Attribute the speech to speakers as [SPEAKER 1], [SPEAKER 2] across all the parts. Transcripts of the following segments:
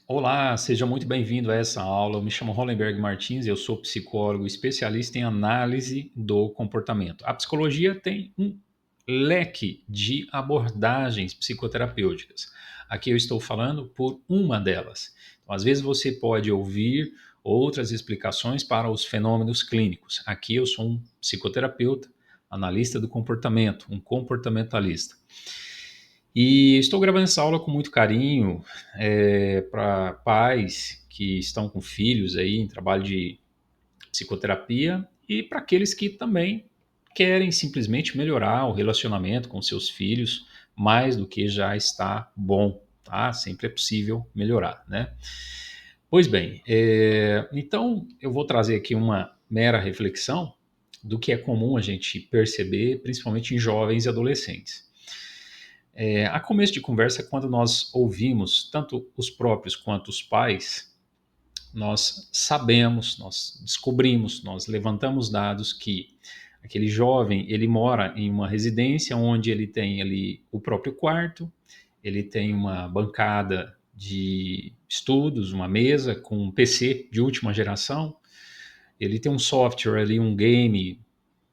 [SPEAKER 1] Olá, seja muito bem-vindo a essa aula. Eu me chamo Hollenberg Martins, eu sou psicólogo especialista em análise do comportamento. A psicologia tem um leque de abordagens psicoterapêuticas. Aqui eu estou falando por uma delas. Então, às vezes você pode ouvir outras explicações para os fenômenos clínicos. Aqui eu sou um psicoterapeuta, analista do comportamento, um comportamentalista. E estou gravando essa aula com muito carinho para pais que estão com filhos aí em trabalho de psicoterapia e para aqueles que também querem simplesmente melhorar o relacionamento com seus filhos mais do que já está bom, tá? Sempre é possível melhorar, né? Pois bem, então eu vou trazer aqui uma mera reflexão do que é comum a gente perceber, principalmente em jovens e adolescentes. A começo de conversa, quando nós ouvimos tanto os próprios quanto os pais, nós sabemos, nós descobrimos, nós levantamos dados que aquele jovem, ele mora em uma residência onde ele tem ali o próprio quarto, ele tem uma bancada de estudos, uma mesa com um PC de última geração, ele tem um software ali, um game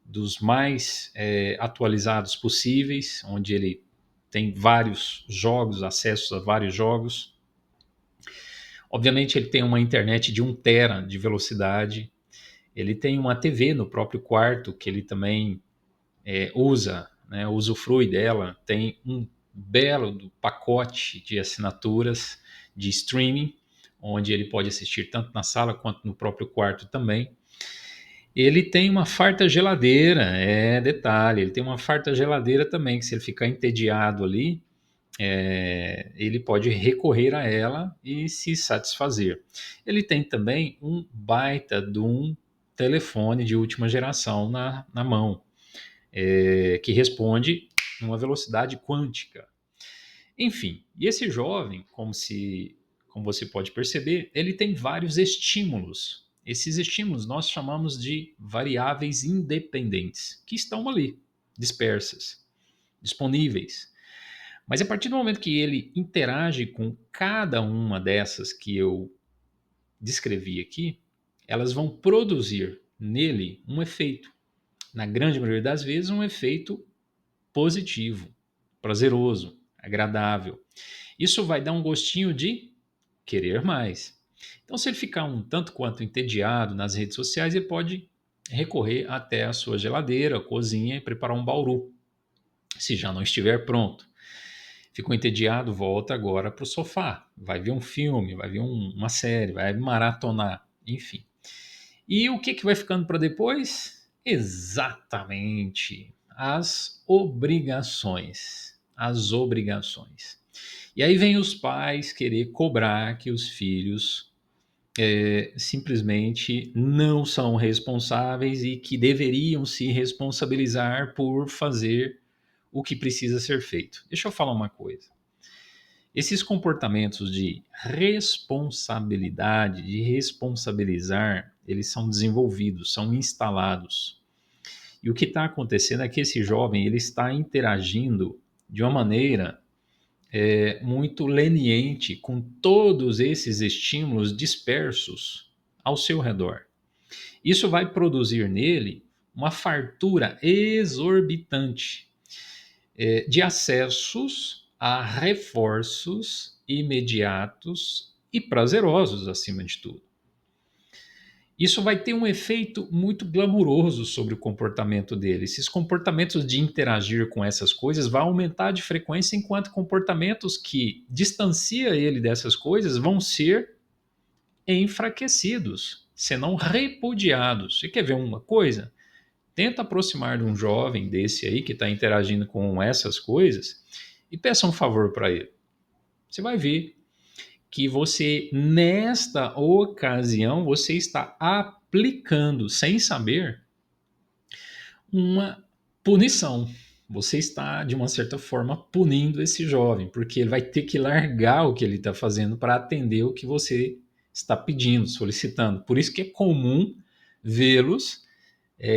[SPEAKER 1] dos mais atualizados possíveis, onde ele tem vários jogos, acessos a vários jogos. Obviamente ele tem uma internet de 1 tera de velocidade, ele tem uma TV no próprio quarto que ele também usa, né, usufrui dela, tem um belo pacote de assinaturas de streaming, onde ele pode assistir tanto na sala quanto no próprio quarto também. Ele tem uma farta geladeira, detalhe, ele tem uma farta geladeira também, que se ele ficar entediado ali, ele pode recorrer a ela e se satisfazer. Ele tem também um baita de um telefone de última geração na mão, que responde numa velocidade quântica. Enfim, e esse jovem, como você pode perceber, ele tem vários estímulos. Esses estímulos nós chamamos de variáveis independentes, que estão ali, dispersas, disponíveis. Mas a partir do momento que ele interage com cada uma dessas que eu descrevi aqui, elas vão produzir nele um efeito. Na grande maioria das vezes, um efeito positivo, prazeroso, agradável. Isso vai dar um gostinho de querer mais. Então, se ele ficar um tanto quanto entediado nas redes sociais, ele pode recorrer até a sua geladeira, cozinha e preparar um bauru, se já não estiver pronto. Ficou entediado, volta agora para o sofá. Vai ver um filme, vai ver uma série, vai maratonar, enfim. E o que vai ficando para depois? Exatamente as obrigações. As obrigações. E aí vem os pais querer cobrar que os filhos simplesmente não são responsáveis e que deveriam se responsabilizar por fazer o que precisa ser feito. Deixa eu falar uma coisa. Esses comportamentos de responsabilidade, de responsabilizar, eles são desenvolvidos, são instalados. E o que está acontecendo é que esse jovem ele está interagindo de uma maneira muito leniente com todos esses estímulos dispersos ao seu redor. Isso vai produzir nele uma fartura exorbitante de acessos a reforços imediatos e prazerosos, acima de tudo. Isso vai ter um efeito muito glamuroso sobre o comportamento dele. Esses comportamentos de interagir com essas coisas vão aumentar de frequência, enquanto comportamentos que distanciam ele dessas coisas vão ser enfraquecidos, senão repudiados. Você quer ver uma coisa? Tenta aproximar de um jovem desse aí que está interagindo com essas coisas e peça um favor para ele. Você vai ver que você, nesta ocasião, você está aplicando, sem saber, uma punição. Você está, de uma certa forma, punindo esse jovem, porque ele vai ter que largar o que ele está fazendo para atender o que você está pedindo, solicitando. Por isso que é comum vê-los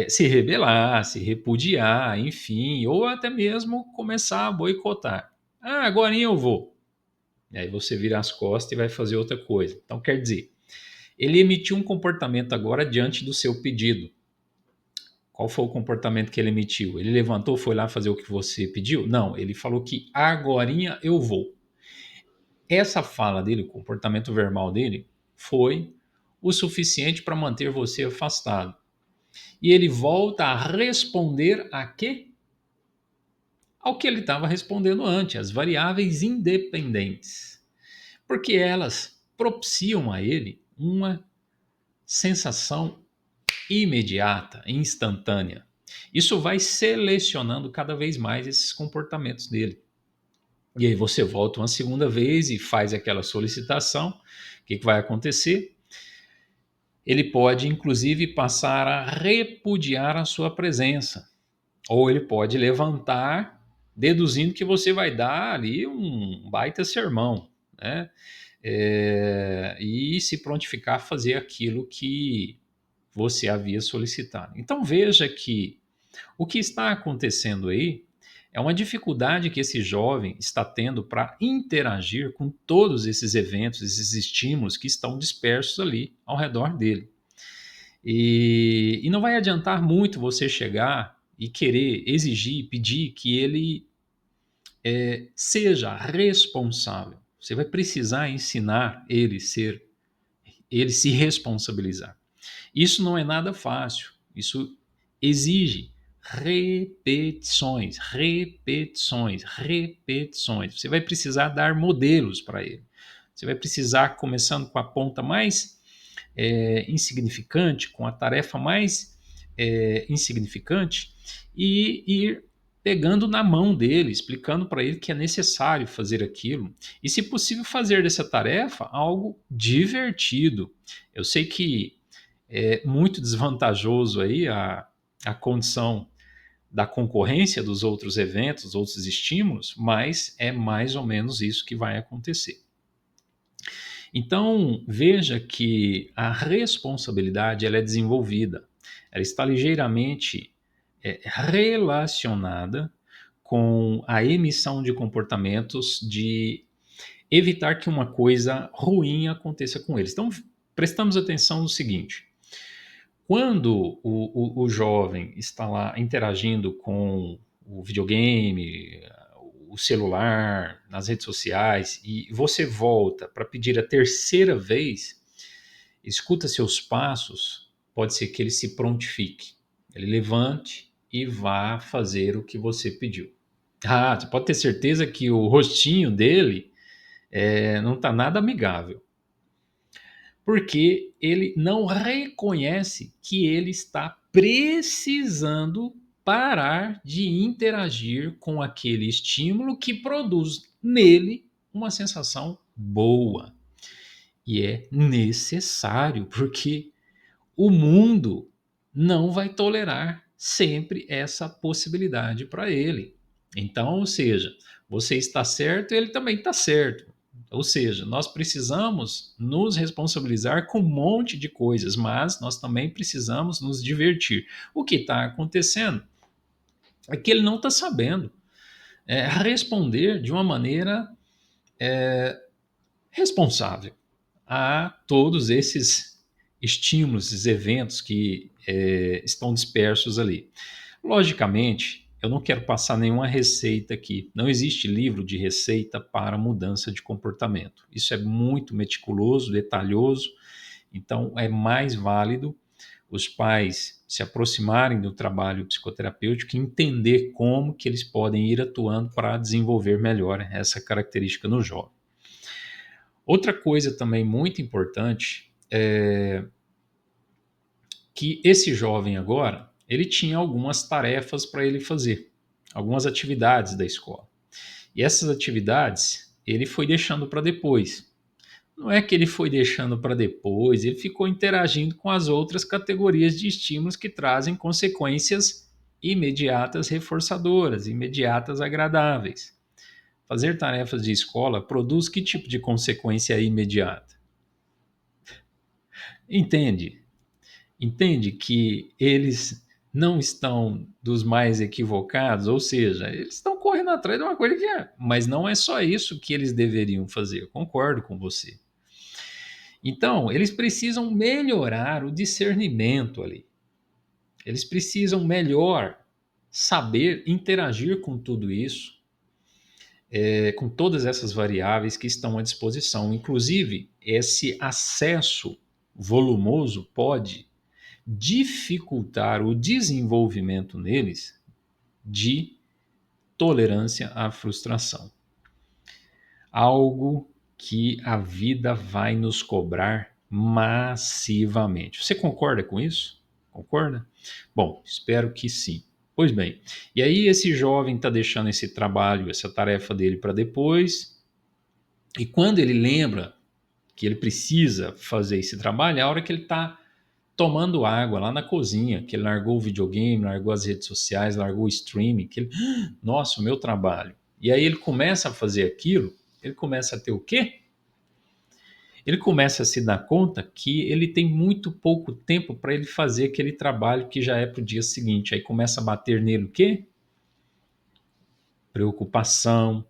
[SPEAKER 1] se rebelar, se repudiar, enfim, ou até mesmo começar a boicotar. Ah, agora eu vou. E aí você vira as costas e vai fazer outra coisa. Então, quer dizer, ele emitiu um comportamento agora diante do seu pedido. Qual foi o comportamento que ele emitiu? Ele levantou, foi lá fazer o que você pediu? Não, ele falou que agorinha eu vou. Essa fala dele, o comportamento verbal dele, foi o suficiente para manter você afastado. E ele volta a responder a quê? Ao que ele estava respondendo antes, as variáveis independentes. Porque elas propiciam a ele uma sensação imediata, instantânea. Isso vai selecionando cada vez mais esses comportamentos dele. E aí você volta uma segunda vez e faz aquela solicitação. O que vai acontecer? Ele pode, inclusive, passar a repudiar a sua presença. Ou ele pode levantar, deduzindo que você vai dar ali um baita sermão, né? E se prontificar a fazer aquilo que você havia solicitado. Então veja que o que está acontecendo aí é uma dificuldade que esse jovem está tendo para interagir com todos esses eventos, esses estímulos que estão dispersos ali ao redor dele. E não vai adiantar muito você chegar e querer exigir, pedir que ele seja responsável. Você vai precisar ensinar ele se responsabilizar. Isso não é nada fácil. Isso exige repetições, repetições, repetições. Você vai precisar dar modelos para ele. Você vai precisar, começando com a ponta mais insignificante, com a tarefa mais insignificante, e ir pegando na mão dele, explicando para ele que é necessário fazer aquilo, e se possível fazer dessa tarefa algo divertido. Eu sei que é muito desvantajoso aí a condição da concorrência dos outros eventos, outros estímulos, mas é mais ou menos isso que vai acontecer. Então, veja que a responsabilidade ela é desenvolvida, ela está ligeiramente relacionada com a emissão de comportamentos de evitar que uma coisa ruim aconteça com eles. Então, prestamos atenção no seguinte: quando o jovem está lá interagindo com o videogame, o celular, nas redes sociais, e você volta para pedir a terceira vez, escuta seus passos, pode ser que ele se prontifique, ele levante e vá fazer o que você pediu. Ah, você pode ter certeza que o rostinho dele não está nada amigável, porque ele não reconhece que ele está precisando parar de interagir com aquele estímulo que produz nele uma sensação boa. E é necessário, porque o mundo não vai tolerar sempre essa possibilidade para ele. Então, ou seja, você está certo, ele também está certo. Ou seja, nós precisamos nos responsabilizar com um monte de coisas, mas nós também precisamos nos divertir. O que está acontecendo é que ele não está sabendo responder de uma maneira responsável a todos esses estímulos, esses eventos que estão dispersos ali. Logicamente, eu não quero passar nenhuma receita aqui. Não existe livro de receita para mudança de comportamento. Isso é muito meticuloso, detalhoso, então é mais válido os pais se aproximarem do trabalho psicoterapêutico e entender como que eles podem ir atuando para desenvolver melhor essa característica no jovem. Outra coisa também muito importante é que esse jovem agora, ele tinha algumas tarefas para ele fazer, algumas atividades da escola. E essas atividades ele foi deixando para depois. Não é que ele foi deixando para depois, ele ficou interagindo com as outras categorias de estímulos que trazem consequências imediatas reforçadoras, imediatas agradáveis. Fazer tarefas de escola produz que tipo de consequência imediata? Entende? Entende que eles não estão dos mais equivocados, ou seja, eles estão correndo correndo atrás de uma coisa que é. Mas não é só isso que eles deveriam fazer. Eu concordo com você. Então, eles precisam melhorar o discernimento ali. Eles precisam melhor saber interagir com tudo isso, com todas essas variáveis que estão à disposição. Inclusive, esse acesso volumoso pode dificultar o desenvolvimento neles de tolerância à frustração. Algo que a vida vai nos cobrar massivamente. Você concorda com isso? Concorda? Bom, espero que sim. Pois bem, e aí esse jovem está deixando esse trabalho, essa tarefa dele para depois, e quando ele lembra que ele precisa fazer esse trabalho, é a hora que ele está tomando água lá na cozinha, que ele largou o videogame, largou as redes sociais, largou o streaming, que ele, nossa, o meu trabalho. E aí ele começa a fazer aquilo, ele começa a ter o quê? Ele começa a se dar conta que ele tem muito pouco tempo para ele fazer aquele trabalho que já é para o dia seguinte. Aí começa a bater nele o quê? Preocupação,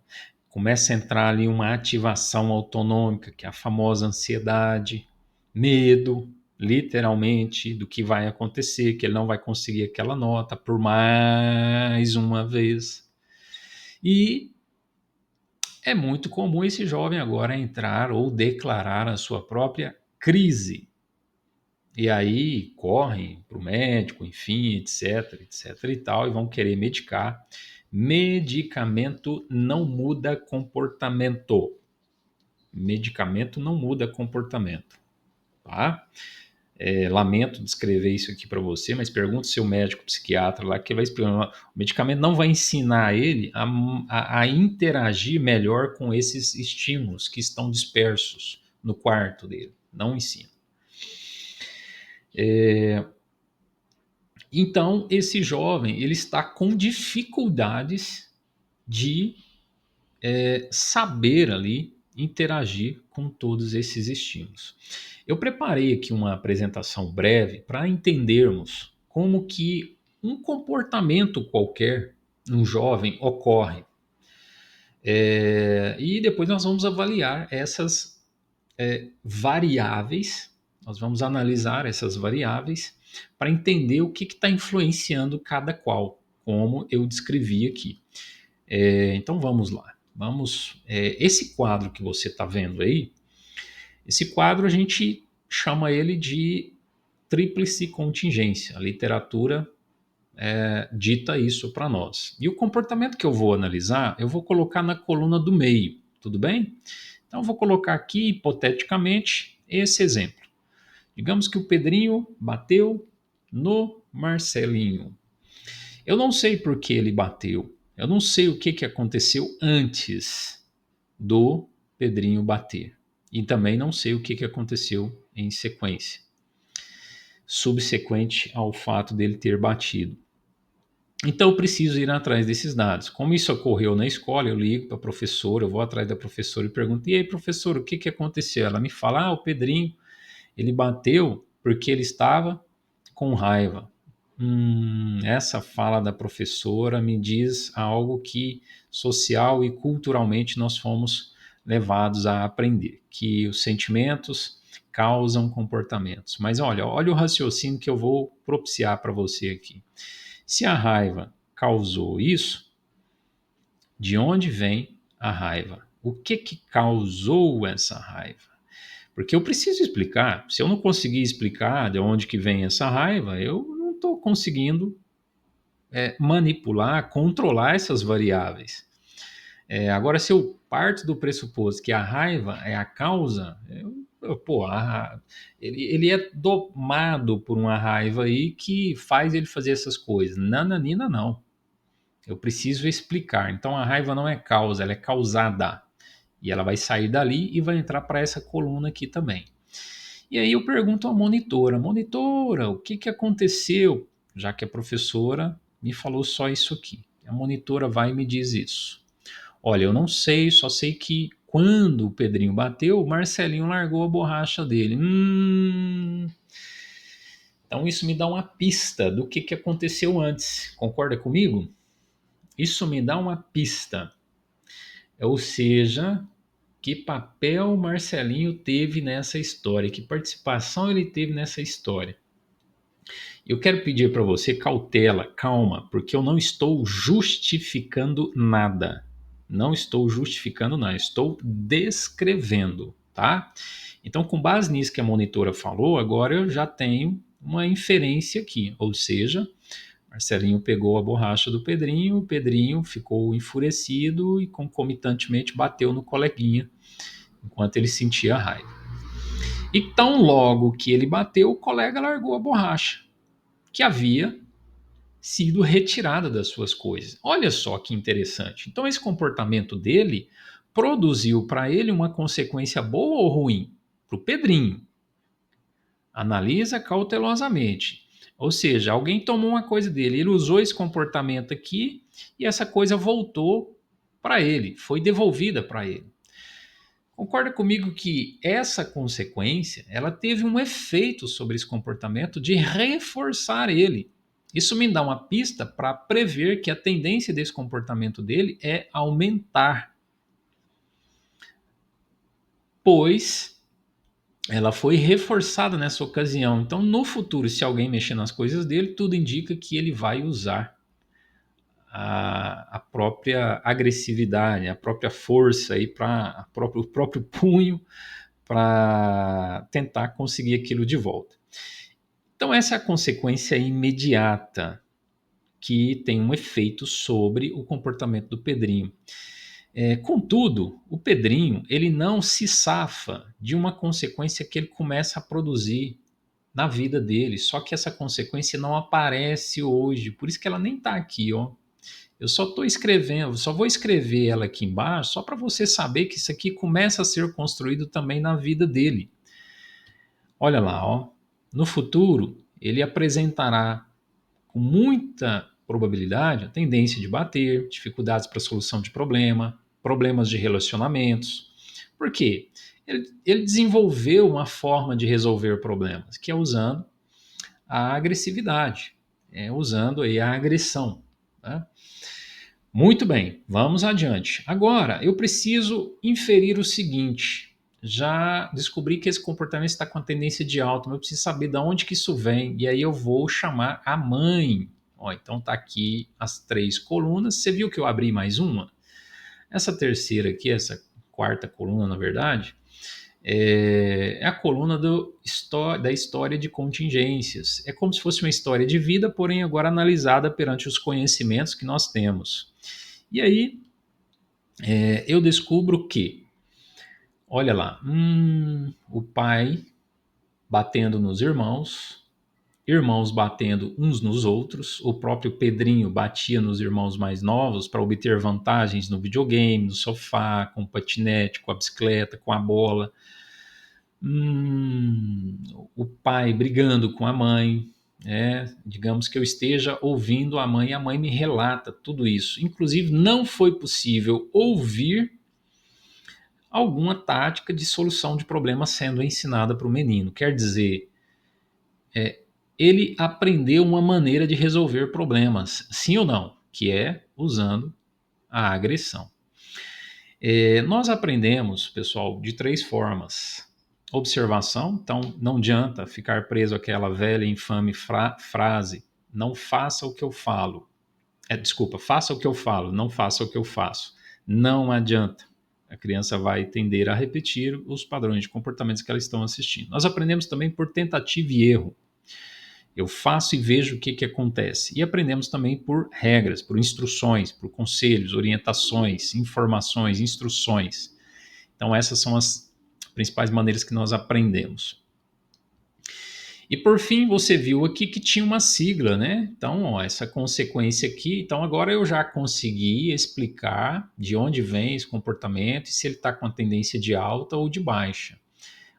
[SPEAKER 1] começa a entrar ali uma ativação autonômica, que é a famosa ansiedade, medo, literalmente, do que vai acontecer, que ele não vai conseguir aquela nota por mais uma vez. E é muito comum esse jovem agora entrar ou declarar a sua própria crise. E aí correm para o médico, enfim, etc, etc e tal, e vão querer medicar. Medicamento não muda comportamento. Medicamento não muda comportamento, tá? Lamento descrever isso aqui para você, mas pergunte ao seu médico psiquiatra lá que vai explicar. O medicamento não vai ensinar ele a interagir melhor com esses estímulos que estão dispersos no quarto dele. Não ensina. Então, esse jovem ele está com dificuldades de saber ali interagir com todos esses estímulos. Eu preparei aqui uma apresentação breve para entendermos como que um comportamento qualquer, um jovem, ocorre. E depois nós vamos avaliar essas variáveis, nós vamos analisar essas variáveis para entender o que está influenciando cada qual, como eu descrevi aqui. Então vamos lá. Esse quadro que você está vendo aí, esse quadro a gente chama ele de tríplice contingência. A literatura dita isso para nós. E o comportamento que eu vou analisar, eu vou colocar na coluna do meio, tudo bem? Então eu vou colocar aqui, hipoteticamente, esse exemplo. Digamos que o Pedrinho bateu no Marcelinho. Eu não sei por que ele bateu. Eu não sei o que aconteceu antes do Pedrinho bater. E também não sei o que aconteceu em sequência, subsequente ao fato dele ter batido. Então eu preciso ir atrás desses dados. Como isso ocorreu na escola, eu ligo para a professora, eu vou atrás da professora e pergunto: e aí, professora, o que aconteceu? Ela me fala: o Pedrinho, ele bateu porque ele estava com raiva. Essa fala da professora me diz algo que social e culturalmente nós fomos levados a aprender, que os sentimentos causam comportamentos. Mas olha o raciocínio que eu vou propiciar para você aqui. Se a raiva causou isso, de onde vem a raiva? O que causou essa raiva? Porque eu preciso explicar. Se eu não conseguir explicar de onde que vem essa raiva, eu não estou conseguindo manipular, controlar essas variáveis. Agora, se eu parto do pressuposto que a raiva é a causa, ele é domado por uma raiva aí que faz ele fazer essas coisas. Nananina, não. Eu preciso explicar. Então, a raiva não é causa, ela é causada. E ela vai sair dali e vai entrar para essa coluna aqui também. E aí eu pergunto à monitora: monitora, o que aconteceu? Já que a professora me falou só isso aqui. A monitora vai e me diz isso. Olha, eu não sei, só sei que quando o Pedrinho bateu, o Marcelinho largou a borracha dele. Então isso me dá uma pista do que aconteceu antes. Concorda comigo? Isso me dá uma pista. Ou seja, que papel o Marcelinho teve nessa história, que participação ele teve nessa história. Eu quero pedir para você cautela, calma, porque eu não estou justificando nada. Não estou justificando nada, estou descrevendo, tá? Então, com base nisso que a monitora falou, agora eu já tenho uma inferência aqui, ou seja, Marcelinho pegou a borracha do Pedrinho, o Pedrinho ficou enfurecido e concomitantemente bateu no coleguinha enquanto ele sentia raiva. E tão logo que ele bateu, o colega largou a borracha, que havia sido retirada das suas coisas. Olha só que interessante. Então, esse comportamento dele produziu para ele uma consequência boa ou ruim? Para o Pedrinho. Analisa cautelosamente. Ou seja, alguém tomou uma coisa dele, ele usou esse comportamento aqui e essa coisa voltou para ele, foi devolvida para ele. Concorda comigo que essa consequência, ela teve um efeito sobre esse comportamento de reforçar ele. Isso me dá uma pista para prever que a tendência desse comportamento dele é aumentar, pois ela foi reforçada nessa ocasião. Então, no futuro, se alguém mexer nas coisas dele, tudo indica que ele vai usar a própria agressividade, a própria força aí para o próprio punho para tentar conseguir aquilo de volta. Então, essa é a consequência imediata que tem um efeito sobre o comportamento do Pedrinho. Contudo, o Pedrinho ele não se safa de uma consequência que ele começa a produzir na vida dele, só que essa consequência não aparece hoje, por isso que ela nem está aqui, ó. Eu só estou escrevendo, só vou escrever ela aqui embaixo, só para você saber que isso aqui começa a ser construído também na vida dele. Olha lá, ó. No futuro, ele apresentará com muita probabilidade a tendência de bater, dificuldades para solução de problema, problemas de relacionamentos. Por quê? Ele desenvolveu uma forma de resolver problemas, que é usando a agressividade, usando aí a agressão. Né? Muito bem, vamos adiante. Agora, eu preciso inferir o seguinte. Já descobri que esse comportamento está com a tendência de alta, mas eu preciso saber de onde que isso vem. E aí eu vou chamar a mãe. Ó, então tá aqui as 3 colunas. Você viu que eu abri mais uma? Essa terceira aqui, essa quarta coluna, na verdade, é a coluna da história de contingências. É como se fosse uma história de vida, porém agora analisada perante os conhecimentos que nós temos. E aí eu descubro que, olha lá, o pai batendo nos irmãos, irmãos batendo uns nos outros, o próprio Pedrinho batia nos irmãos mais novos para obter vantagens no videogame, no sofá, com o patinete, com a bicicleta, com a bola. O pai brigando com a mãe, digamos que eu esteja ouvindo a mãe me relata tudo isso. Inclusive, não foi possível ouvir alguma tática de solução de problema sendo ensinada para o menino. Quer dizer, ele aprendeu uma maneira de resolver problemas, sim ou não, que é usando a agressão. Nós aprendemos, pessoal, de 3 formas. Observação, então não adianta ficar preso àquela velha e infame frase, não faça o que eu falo. Desculpa, faça o que eu falo, não faça o que eu faço. Não adianta. A criança vai tender a repetir os padrões de comportamentos que ela estão assistindo. Nós aprendemos também por tentativa e erro. Eu faço e vejo o que acontece. E aprendemos também por regras, por instruções, por conselhos, orientações, informações, instruções. Então, essas são as principais maneiras que nós aprendemos. E por fim, você viu aqui que tinha uma sigla, né? Então, ó, essa consequência aqui. Então, agora eu já consegui explicar de onde vem esse comportamento e se ele está com a tendência de alta ou de baixa.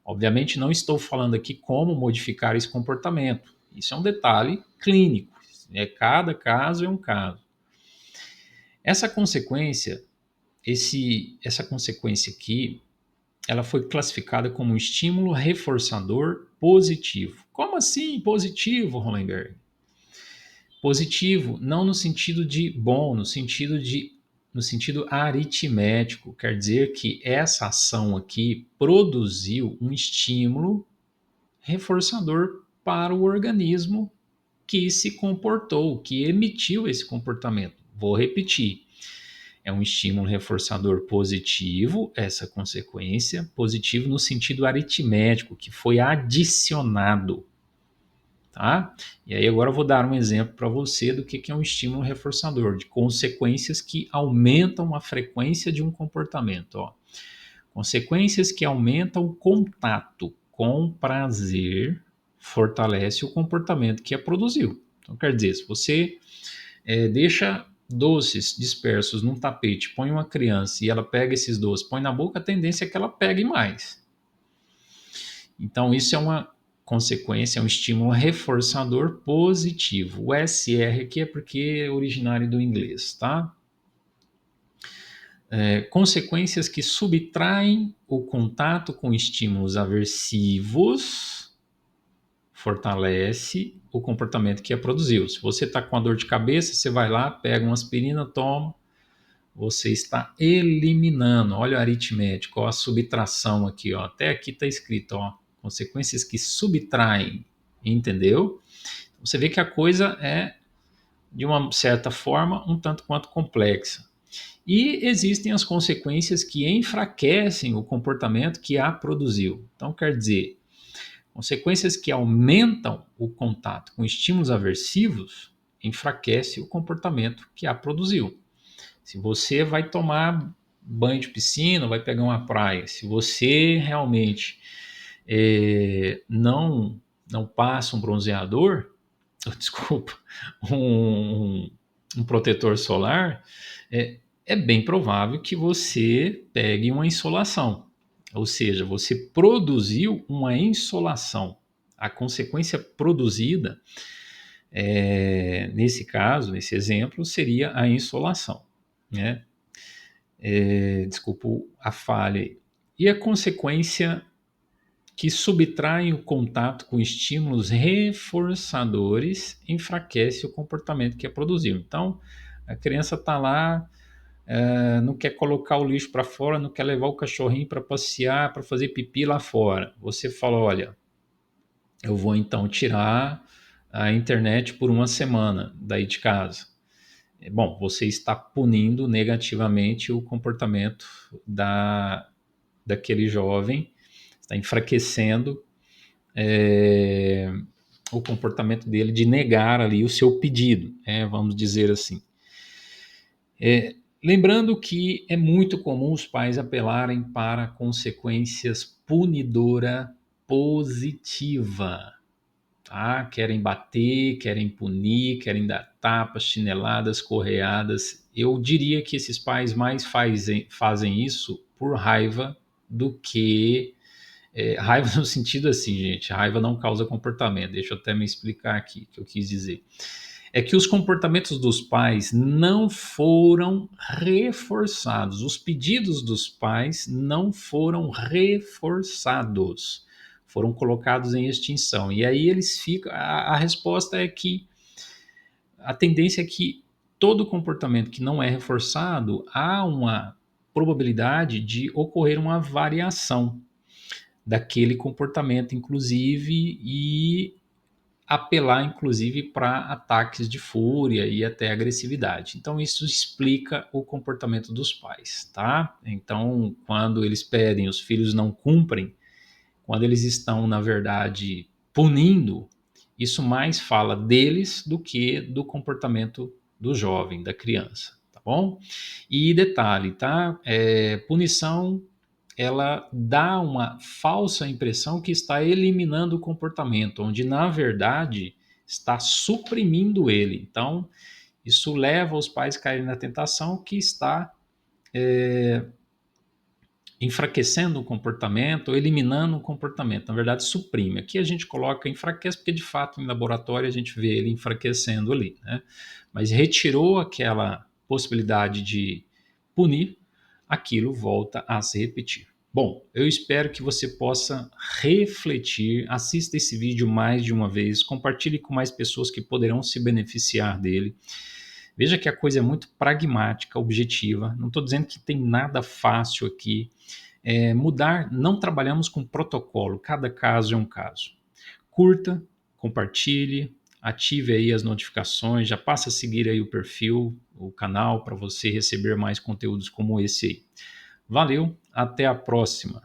[SPEAKER 1] Obviamente, não estou falando aqui como modificar esse comportamento. Isso é um detalhe clínico. Cada caso é um caso. Essa consequência, essa consequência aqui, ela foi classificada como um estímulo reforçador positivo. Como assim positivo, Hollenberg? Positivo, não no sentido de bom, no sentido aritmético, quer dizer que essa ação aqui produziu um estímulo reforçador para o organismo que se comportou, que emitiu esse comportamento. Vou repetir. É um estímulo reforçador positivo, essa consequência, positivo no sentido aritmético, que foi adicionado. Tá? E aí agora eu vou dar um exemplo para você do que é um estímulo reforçador, de consequências que aumentam a frequência de um comportamento. Ó. Consequências que aumentam o contato com prazer fortalece o comportamento que a produziu. Então, quer dizer, se você deixa doces dispersos num tapete, põe uma criança e ela pega esses doces, põe na boca, a tendência é que ela pegue mais. Então, isso é uma consequência, é um estímulo reforçador positivo. O SR aqui é porque é originário do inglês, tá? Consequências que subtraem o contato com estímulos aversivos fortalece o comportamento que é produzido. Se você está com a dor de cabeça, você vai lá, pega uma aspirina, toma, você está eliminando. Olha o aritmético, ó, a subtração aqui, ó, até aqui está escrito, ó, consequências que subtraem, entendeu? Você vê que a coisa é, de uma certa forma, um tanto quanto complexa. E existem as consequências que enfraquecem o comportamento que a produziu. Então, quer dizer, consequências que aumentam o contato com estímulos aversivos enfraquece o comportamento que a produziu. Se você vai tomar banho de piscina, vai pegar uma praia, se você realmente não passa um bronzeador, desculpa, um, um protetor solar, é bem provável que você pegue uma insolação. Ou seja, você produziu uma insolação. A consequência produzida, nesse caso, nesse exemplo, seria a insolação. Né? Desculpa a falha. E a consequência que subtraem o contato com estímulos reforçadores enfraquece o comportamento que é produzido. Então, a criança está lá, não quer colocar o lixo para fora, não quer levar o cachorrinho para passear, para fazer pipi lá fora. Você fala, olha, eu vou então tirar a internet por uma semana daí de casa. Bom, você está punindo negativamente o comportamento daquele jovem, está enfraquecendo o comportamento dele de negar ali o seu pedido, vamos dizer assim. Lembrando que é muito comum os pais apelarem para consequências punidora positiva. Tá? Querem bater, querem punir, querem dar tapas, chineladas, correadas. Eu diria que esses pais mais fazem isso por raiva do que... raiva no sentido assim, gente, raiva não causa comportamento. Deixa eu até me explicar aqui o que eu quis dizer. É que os comportamentos dos pais não foram reforçados. Os pedidos dos pais não foram reforçados. Foram colocados em extinção. E aí eles ficam. A resposta é que a tendência é que todo comportamento que não é reforçado, há uma probabilidade de ocorrer uma variação daquele comportamento, inclusive, e apelar, inclusive, para ataques de fúria e até agressividade. Então, isso explica o comportamento dos pais, tá? Então, quando eles pedem, os filhos não cumprem, quando eles estão, na verdade, punindo, isso mais fala deles do que do comportamento do jovem, da criança, tá bom? E detalhe, tá? Punição, ela dá uma falsa impressão que está eliminando o comportamento, onde na verdade está suprimindo ele. Então, isso leva os pais a caírem na tentação que está enfraquecendo o comportamento, ou eliminando o comportamento. Na verdade, suprime. Aqui a gente coloca enfraquece, porque de fato em laboratório a gente vê ele enfraquecendo ali, né? Mas retirou aquela possibilidade de punir, aquilo volta a se repetir. Bom, eu espero que você possa refletir, assista esse vídeo mais de uma vez, compartilhe com mais pessoas que poderão se beneficiar dele. Veja que a coisa é muito pragmática, objetiva. Não estou dizendo que tem nada fácil aqui. Mudar, não trabalhamos com protocolo, cada caso é um caso. Curta, compartilhe, ative aí as notificações, já passa a seguir aí o perfil, o canal, para você receber mais conteúdos como esse aí. Valeu, até a próxima!